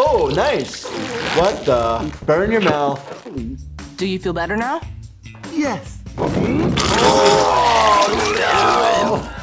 Oh, nice. What the? Burn your mouth. Do you feel better now? Yes. Oh, no.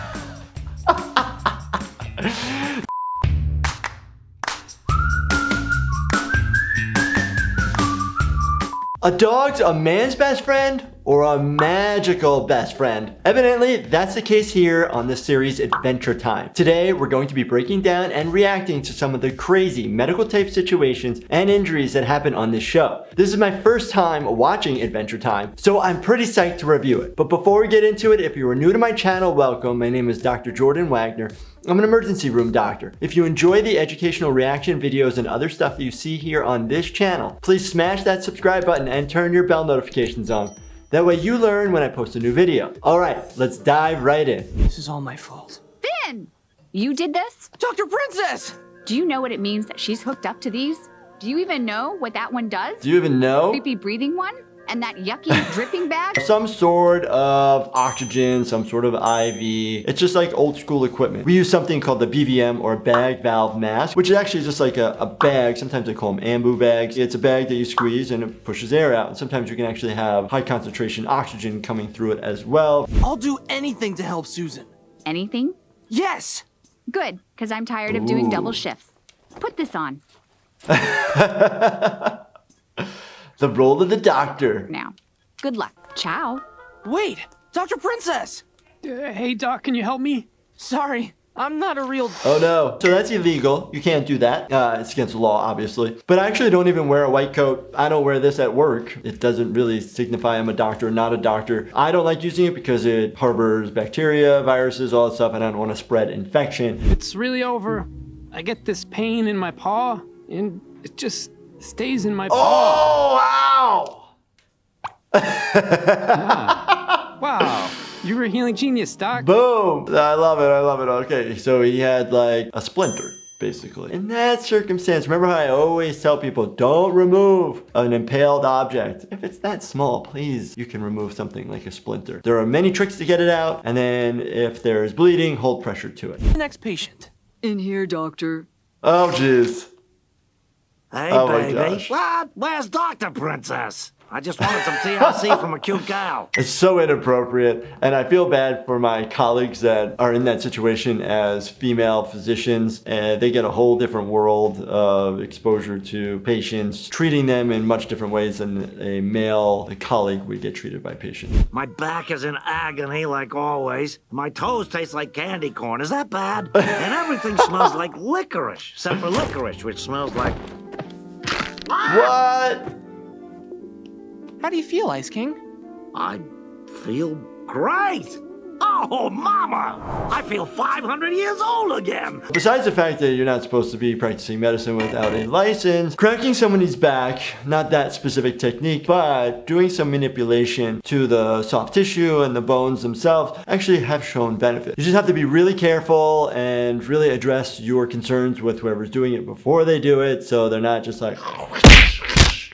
A dog's a man's best friend or a magical best friend? Evidently, that's the case here on this series Adventure Time. Today, we're going to be breaking down and reacting to some of the crazy medical type situations and injuries that happen on this show. This is my first time watching Adventure Time, so I'm pretty psyched to review it. But before we get into it, if you are new to my channel, welcome. My name is Dr. Jordan Wagner. I'm an emergency room doctor. If you enjoy the educational reaction videos and other stuff that you see here on this channel, please smash that subscribe button and turn your bell notifications on. That way you learn when I post a new video. All right, let's dive right in. This is all my fault. Finn! You did this? Dr. Princess! Do you know what it means that she's hooked up to these? Do you even know what that one does? Do you even know? Creepy breathing one? And that yucky dripping bag? Some sort of oxygen, some sort of IV. It's just like old school equipment. We use something called the BVM or bag valve mask, which is actually just like a bag. Sometimes they call them ambu bags. It's a bag that you squeeze and it pushes air out. And sometimes you can actually have high concentration oxygen coming through it as well. I'll do anything to help Susan. Anything? Yes! Good, because I'm tired of doing double shifts. Put this on. The role of the doctor. Now. Good luck. Ciao. Wait! Dr. Princess! Hey, Doc, can you help me? Sorry, I'm not a real... Oh no. So that's illegal. You can't do that. It's against the law, obviously. But I actually don't even wear a white coat. I don't wear this at work. It doesn't really signify I'm a doctor or not a doctor. I don't like using it because it harbors bacteria, viruses, all that stuff, and I don't want to spread infection. It's really over. I get this pain in my paw, and it just stays in my paw. Oh, wow! Wow, you're a healing genius, Doc. Boom! I love it, I love it. Okay, so he had like a splinter, basically. In that circumstance, remember how I always tell people, don't remove an impaled object. If it's that small, please, you can remove something like a splinter. There are many tricks to get it out, and then if there is bleeding, hold pressure to it. The next patient. In here, doctor. Oh, jeez. Hey, Oh my baby. gosh. What? Where's Dr. Princess? I just wanted some TLC from a cute gal. It's so inappropriate, and I feel bad for my colleagues that are in that situation as female physicians, and they get a whole different world of exposure to patients, treating them in much different ways than a male colleague would get treated by patients. My back is in agony, like always. My toes taste like candy corn. Is that bad? And everything smells like licorice, except for licorice, which smells like... What? How do you feel, Ice King? I feel great. Oh, mama! I feel 500 years old again. Besides the fact that you're not supposed to be practicing medicine without a license, cracking somebody's back, not that specific technique, but doing some manipulation to the soft tissue and the bones themselves actually have shown benefit. You just have to be really careful and really address your concerns with whoever's doing it before they do it, so they're not just like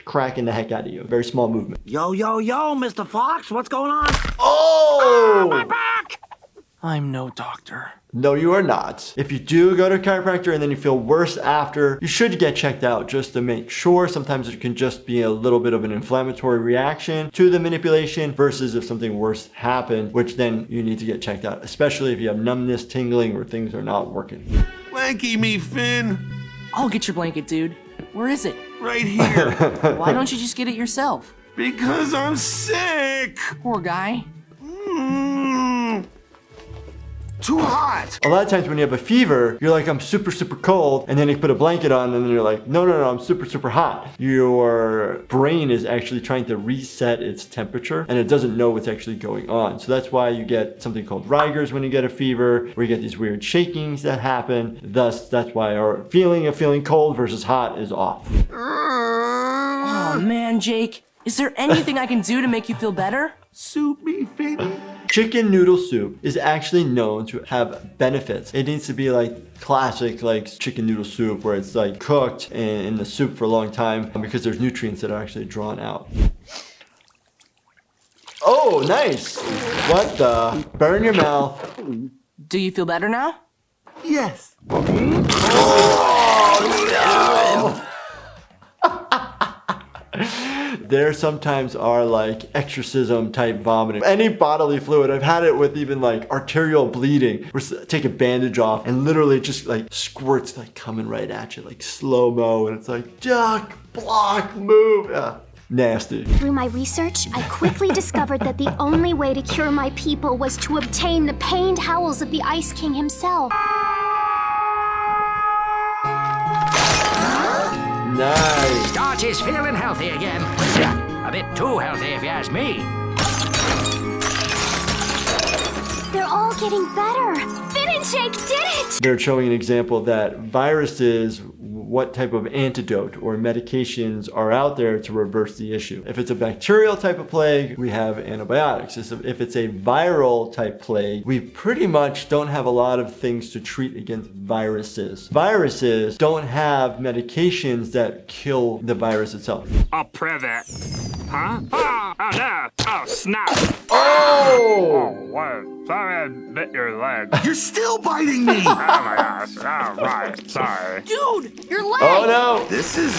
cracking the heck out of you. Very small movement. Yo, yo, yo, Mr. Fox, what's going on? Oh! My back! I'm no doctor. No, you are not. If you do go to a chiropractor and then you feel worse after, you should get checked out just to make sure. Sometimes it can just be a little bit of an inflammatory reaction to the manipulation versus if something worse happened, which then you need to get checked out, especially if you have numbness, tingling, or things are not working. Blanky me, Finn. I'll get your blanket, dude. Where is it? Right here. Why don't you just get it yourself? Because I'm sick. Poor guy. Too hot. A lot of times when you have a fever, you're like, I'm super, super cold, and then you put a blanket on, and then you're like, no, no, no, I'm super, super hot. Your brain is actually trying to reset its temperature, and it doesn't know what's actually going on. So that's why you get something called rigors when you get a fever, where you get these weird shakings that happen. Thus, that's why our feeling of feeling cold versus hot is off. Oh man, Jake. Is there anything I can do to make you feel better? Soup me, Finn. Chicken noodle soup is actually known to have benefits. It needs to be like classic like chicken noodle soup where it's like cooked in the soup for a long time because there's nutrients that are actually drawn out. Oh, nice. What the? Burn your mouth. Do you feel better now? Yes. Oh, no. There sometimes are like exorcism type vomiting. Any bodily fluid. I've had it with even like arterial bleeding. Take a bandage off and literally just like squirts like coming right at you, like slow-mo, and it's like duck, block, move. Nasty. Through my research, I quickly discovered that the only way to cure my people was to obtain the pained howls of the Ice King himself. Nice. Dot is feeling healthy again. A bit too healthy if you ask me. They're all getting better. Finn and Jake did it! They're showing an example that viruses, what type of antidote or medications are out there to reverse the issue. If it's a bacterial type of plague, we have antibiotics. If it's a viral type plague, we pretty much don't have a lot of things to treat against viruses. Viruses don't have medications that kill the virus itself. A privet. Huh? Oh no! Oh, snap! Oh! What? Sorry I bit your leg. You're still biting me. Oh my gosh. Oh, right. Sorry. Dude, your leg! Oh no! This is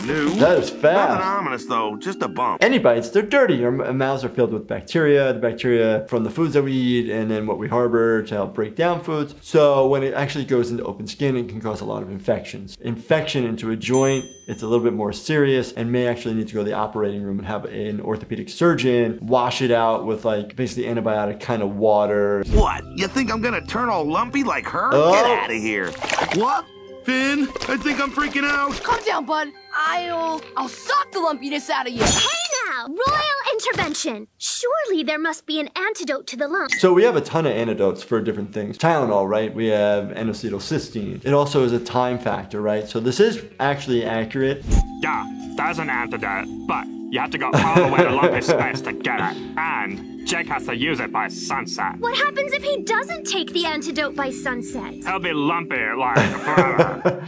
new. That is Nothing fast. ominous though, just a bump. Any bites, they're dirty. Our mouths are filled with bacteria, the bacteria from the foods that we eat and then what we harbor to help break down foods. So when it actually goes into open skin, it can cause a lot of infections. Infection into a joint, it's a little bit more serious and may actually need to go to the operating room and have an orthopedic surgeon wash it out with like basically antibiotic kind of water. What? You think I'm gonna turn all lumpy like her? Oh. Get out of here. What? Finn, I think I'm freaking out. Calm down, bud. I'll suck the lumpiness out of you. Hey now! Royal intervention! Surely there must be an antidote to the lump. So we have a ton of antidotes for different things. Tylenol, right? We have N-acetylcysteine. It also is a time factor, right? So this is actually accurate. Yeah, that's an antidote, but you have to go all the way to Lumpy Space to get it. And Jake has to use it by sunset. What happens if he doesn't take the antidote by sunset? He'll be lumpy like forever.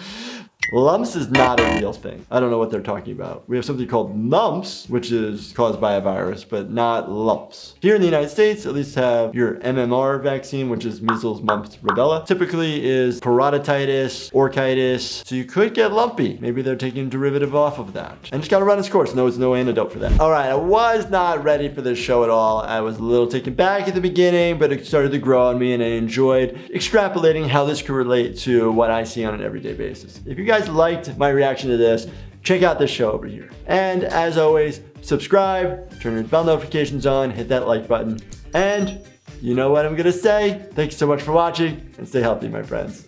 Lumps is not a real thing. I don't know what they're talking about. We have something called mumps, which is caused by a virus, but not lumps. Here in the United States, at least have your MMR vaccine, which is measles, mumps, rubella. Typically is parotiditis, orchitis, so you could get lumpy. Maybe they're taking a derivative off of that. And just gotta run its course. No, there's no antidote for that. All right, I was not ready for this show at all. I was a little taken back at the beginning, but it started to grow on me and I enjoyed extrapolating how this could relate to what I see on an everyday basis. If you guys liked my reaction to this, check out this show over here. And as always, subscribe, turn your bell notifications on, hit that like button. And you know what I'm gonna say? Thank you so much for watching and stay healthy, my friends.